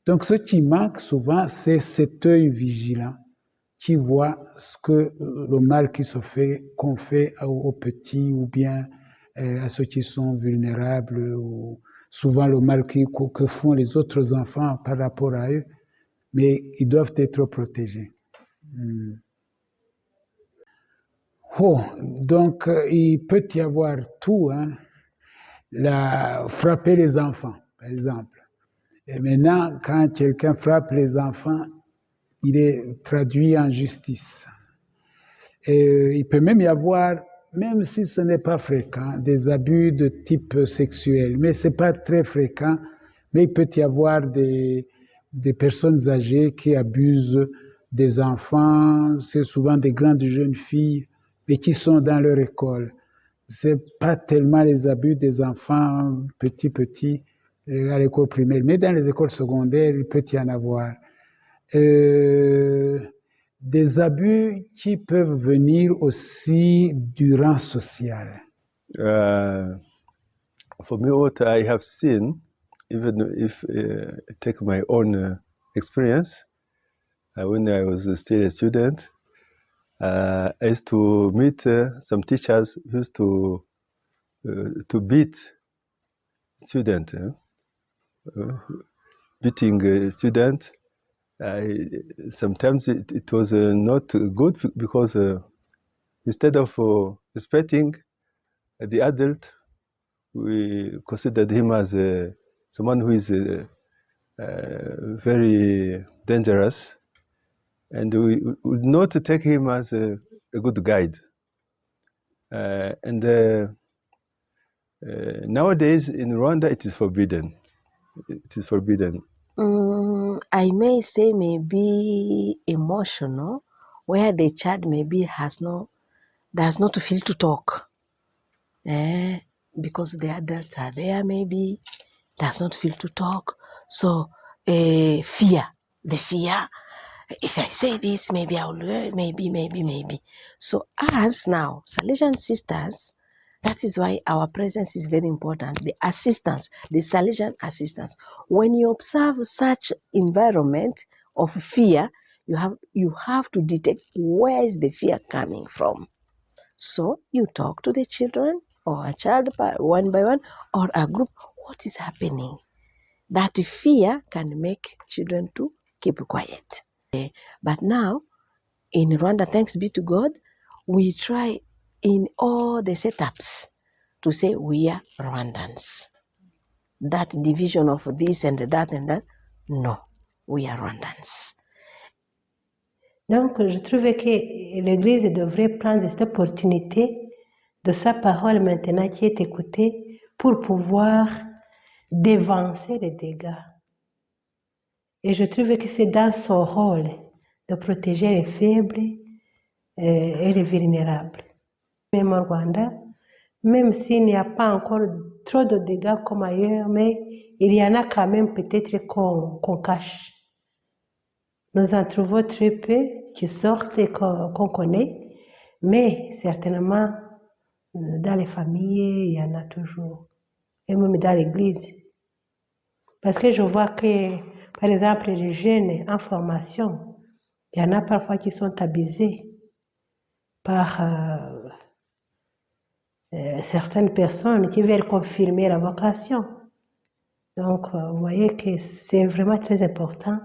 Donc, ce qui manque souvent, c'est cet œil vigilant qui voit ce que le mal qui se fait, qu'on fait aux petits ou bien à ceux qui sont vulnérables, ou souvent le mal que font les autres enfants par rapport à eux, mais ils doivent être protégés. Oh, donc, il peut y avoir tout, hein, frapper les enfants, par exemple. Et maintenant, quand quelqu'un frappe les enfants, il est traduit en justice. Et il peut même y avoir, même si ce n'est pas fréquent, des abus de type sexuel, mais ce n'est pas très fréquent, mais il peut y avoir des personnes âgées qui abusent des enfants, c'est souvent des grandes jeunes filles, mais qui sont dans leur école. Ce n'est pas tellement les abus des enfants petits à l'école primaire, mais dans les écoles secondaires, il peut y en avoir. Des abus qui peuvent venir aussi du rang social. For me, what I have seen, even if I take my own experience, when I was still a student, I used to meet some teachers who used to beat students, beating a student. Sometimes it was not good because instead of respecting the adult, we considered him as someone who is very dangerous, and we would not take him as a good guide. Nowadays in Rwanda, it is forbidden. It is forbidden. I may say maybe emotional, where the child maybe does not feel to talk, because the adults are there, maybe does not feel to talk. So fear, if I say this, maybe I will, maybe. So us now, Salesian sisters, that is why our presence is very important. The assistance, the Salesian assistance. When you observe such environment of fear, you have to detect where is the fear coming from. So you talk to the children or a child one by one or a group. What is happening? That fear can make children to keep quiet. But now, in Rwanda, thanks be to God, we try in all the setups to say we are Rwandans. That division of this and that, no, we are Rwandans. Donc, je trouvais que l'Église devrait prendre cette opportunité de sa parole maintenant qui est écoutée pour pouvoir dévancer les dégâts. Et je trouvais que c'est dans son rôle de protéger les faibles et les vulnérables. Même au Rwanda, même s'il n'y a pas encore trop de dégâts comme ailleurs, mais il y en a quand même peut-être qu'on cache. Nous en trouvons très peu qui sortent et qu'on connaît, mais certainement dans les familles, il y en a toujours, et même dans l'Église. Parce que je vois que, par exemple, les jeunes en formation, il y en a parfois qui sont abusés par certaines personnes qui veulent confirmer la vocation. Donc, vous voyez que c'est vraiment très important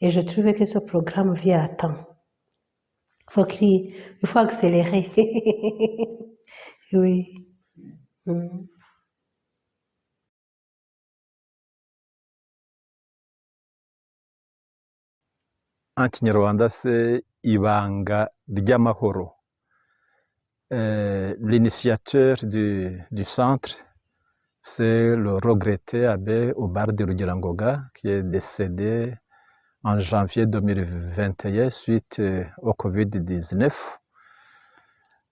et je trouvais que ce programme vient à temps. Il faut accélérer. Oui. En Kinyarwanda, c'est ibanga ry'amahoro. L'initiateur du centre, c'est le regretté abbé Obar de Rugirangoga, qui est décédé en janvier 2021 suite au Covid-19.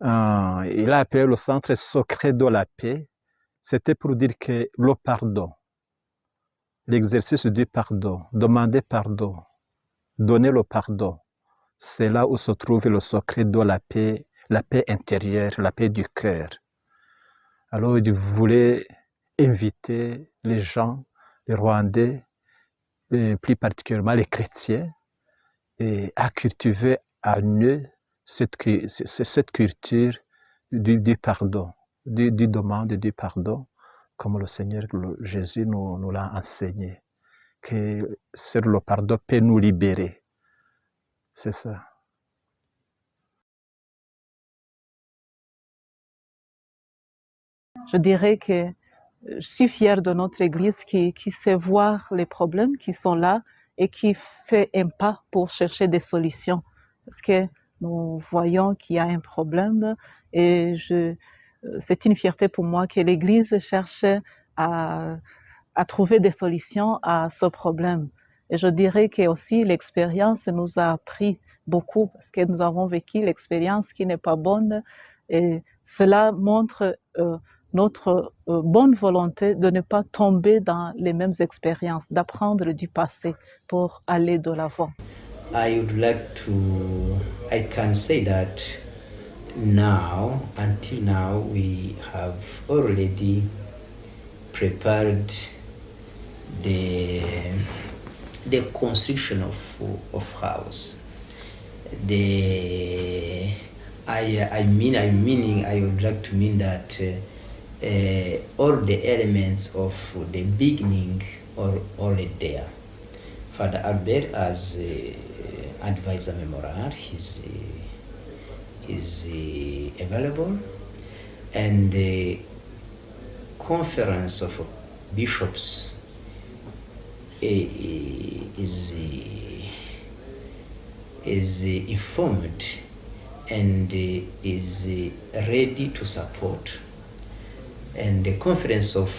Il a appelé le centre secret de la paix. C'était pour dire que le pardon, l'exercice du pardon, demander pardon, donner le pardon, c'est là où se trouve le secret de la paix intérieure, la paix du cœur. Alors il voulait inviter les gens, les Rwandais, et plus particulièrement les chrétiens, et à cultiver en eux cette culture du pardon, du demande du pardon, comme le Seigneur Jésus nous l'a enseigné, que seul le pardon peut nous libérer. C'est ça. Je dirais que je suis fière de notre Église qui sait voir les problèmes qui sont là et qui fait un pas pour chercher des solutions. Parce que nous voyons qu'il y a un problème et c'est une fierté pour moi que l'Église cherche à trouver des solutions à ce problème. Et je dirais que aussi l'expérience nous a appris beaucoup parce que nous avons vécu l'expérience qui n'est pas bonne et cela montre notre bonne volonté de ne pas tomber dans les mêmes expériences, d'apprendre du passé pour aller de l'avant. I would like to, I can say that now, until now, we have already prepared the construction of house. I would like to mean that all the elements of the beginning are already there. Father Albert, as advisor memorial, is available, and the conference of bishops is informed and is ready to support. And the conference of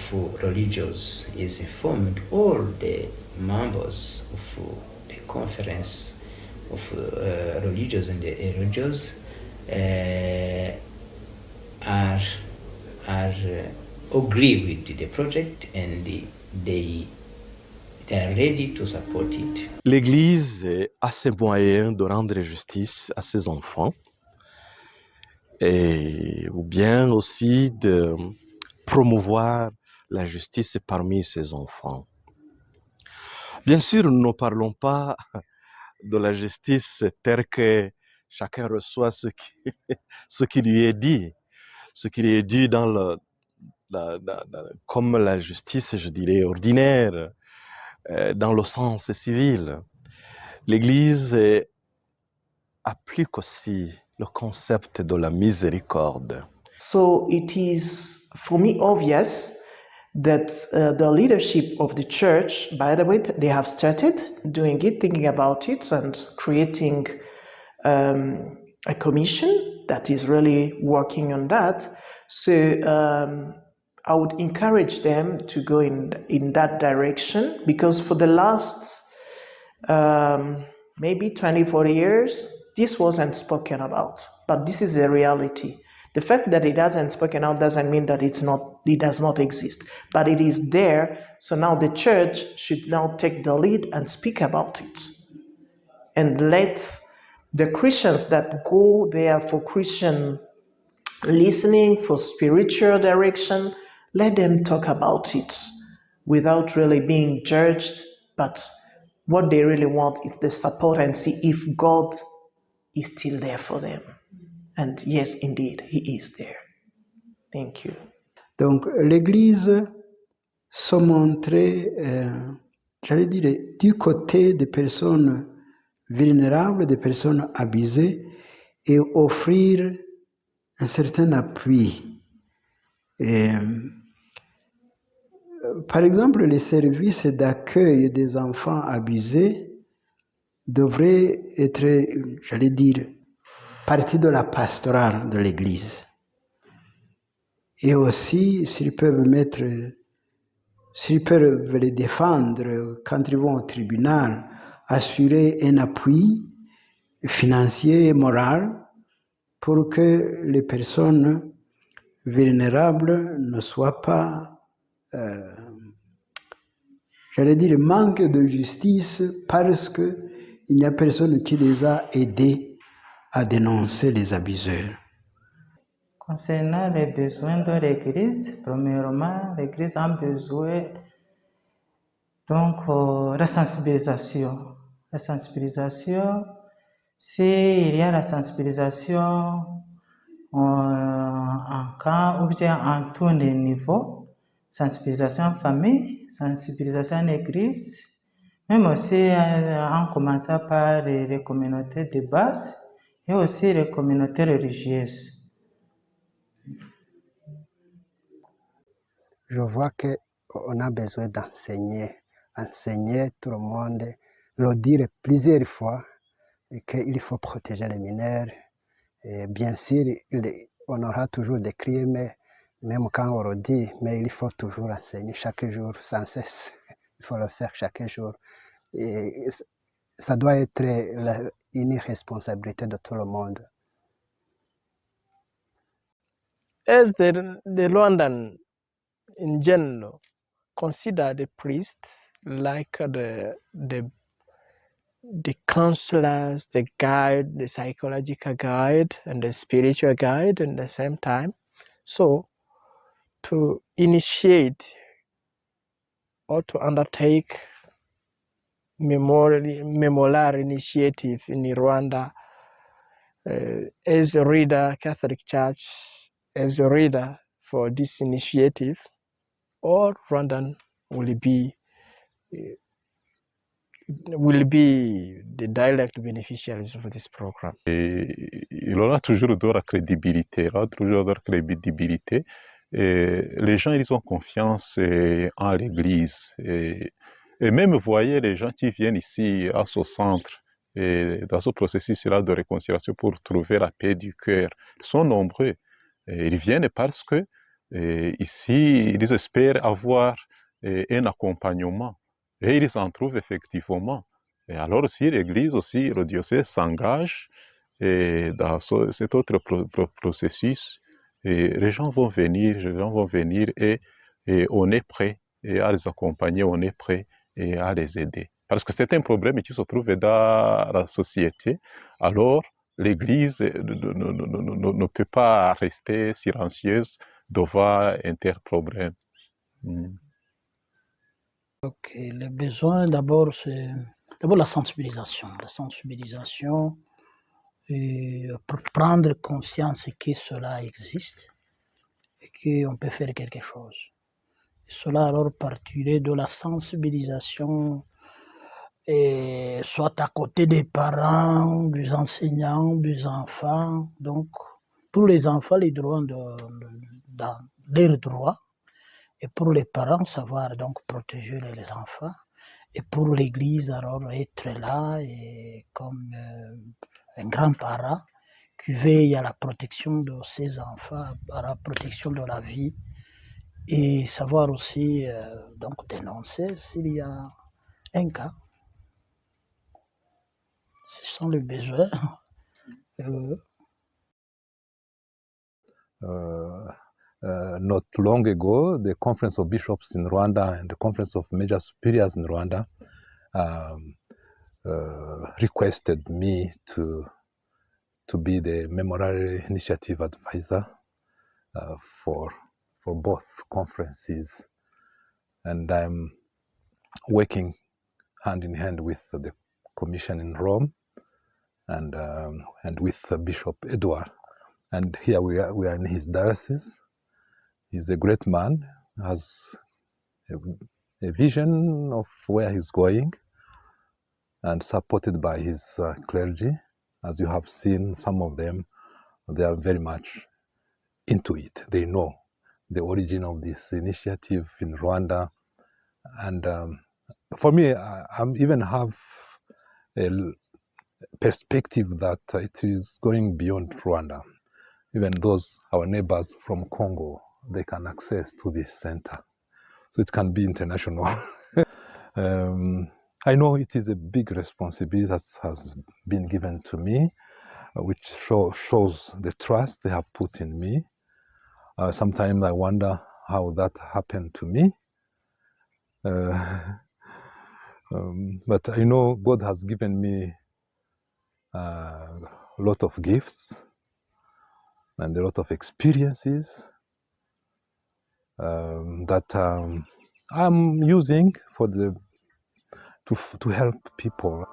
religious is informed. All the members of the conference of religious and the religious are agree with the project, and they are ready to support it. L'Église a ses moyens de rendre justice à ses enfants, ou bien aussi de promouvoir la justice parmi ses enfants. Bien sûr, nous ne parlons pas de la justice telle que chacun reçoit ce qui lui est dit, ce qui lui est dit comme la justice, je dirais, ordinaire, dans le sens civil. L'Église applique aussi le concept de la miséricorde. So it is, for me, obvious that the leadership of the church, by the way, they have started doing it, thinking about it, and creating a commission that is really working on that. So I would encourage them to go in that direction, because for the last maybe 24 years, this wasn't spoken about, but this is a reality. The fact that it hasn't spoken out doesn't mean that it does not exist, but it is there. So now the church should now take the lead and speak about it, and let the Christians that go there for Christian listening, for spiritual direction, let them talk about it without really being judged. But what they really want is the support, and see if God is still there for them. And yes, indeed, He is there. Thank you. Donc, l'Église se montrait, j'allais dire, du côté des personnes vulnérables, des personnes abusées, et offrir un certain appui. Par exemple, les services d'accueil des enfants abusés devraient être, j'allais dire, partie de la pastorale de l'Église. Et aussi, s'ils peuvent les défendre quand ils vont au tribunal, assurer un appui financier et moral pour que les personnes vulnérables ne soient pas, j'allais dire, manque de justice parce qu'il n'y a personne qui les a aidés à dénoncer les abuseurs. Concernant les besoins de l'Église, premièrement, l'Église a besoin Donc, la sensibilisation. La sensibilisation, s'il y a la sensibilisation en camp ou bien en tous les niveaux, sensibilisation en famille, sensibilisation en église, même aussi en commençant par les communautés de base et aussi les communautés religieuses. Je vois qu'on a besoin d'enseigner, enseigner tout le monde, le dire plusieurs fois, et qu'il faut protéger les mineurs. Et bien sûr, on aura toujours des cris, mais même quand on le dit, mais il faut toujours enseigner chaque jour, sans cesse. Il faut le faire chaque jour. Et ça doit être une responsabilité de tout le monde. As the Rwandan in general consider the priests like the counselors, the guide, the psychological guide, and the spiritual guide at the same time. So, to initiate or to undertake memorial initiative in Rwanda, as a reader, Catholic Church, as a reader for this initiative, all Rwandan will be the direct beneficiaries of this program. Et il aura toujours de la crédibilité, Et les gens, ils ont confiance en l'Église. Et même, vous voyez, les gens qui viennent ici à ce centre, et dans ce processus-là de réconciliation pour trouver la paix du cœur, ils sont nombreux. Et ils viennent parce que ici, ils espèrent avoir un accompagnement. Et ils en trouvent effectivement. Et alors, si l'Église aussi, le diocèse s'engage dans cet autre processus, et les gens vont venir et on est prêt à les accompagner, on est prêt et à les aider. Parce que c'est un problème qui se trouve dans la société. Alors, l'Église ne peut pas rester silencieuse devant un tel problème. Ok, le besoin d'abord, c'est d'abord la sensibilisation. La sensibilisation pour prendre conscience que cela existe et qu'on peut faire quelque chose. Et cela alors partirait de la sensibilisation, soit à côté des parents, des enseignants, des enfants. Donc, pour les enfants, les droits dans leurs droits. Et pour les parents, savoir donc protéger les enfants. Et pour l'Église, alors être là et comme un grand-parent qui veille à la protection de ses enfants, à la protection de la vie. Et savoir aussi donc dénoncer s'il y a un cas. Ce sont les besoins. Not long ago, the Conference of Bishops in Rwanda and the Conference of Major Superiors in Rwanda requested me to be the Memorial Initiative Advisor for both conferences. And I'm working hand in hand with the Commission in Rome and with Bishop Edouard. And here we are in his diocese. He's a great man, has a vision of where he's going, and supported by his clergy. As you have seen, some of them, they are very much into it. They know the origin of this initiative in Rwanda. And for me, I even have a perspective that it is going beyond Rwanda. Even those, our neighbors from Congo, they can access to this center. So it can be international. I know it is a big responsibility that has been given to me, which shows the trust they have put in me. Sometimes I wonder how that happened to me. But I know God has given me a lot of gifts and a lot of experiences that I'm using for the to help people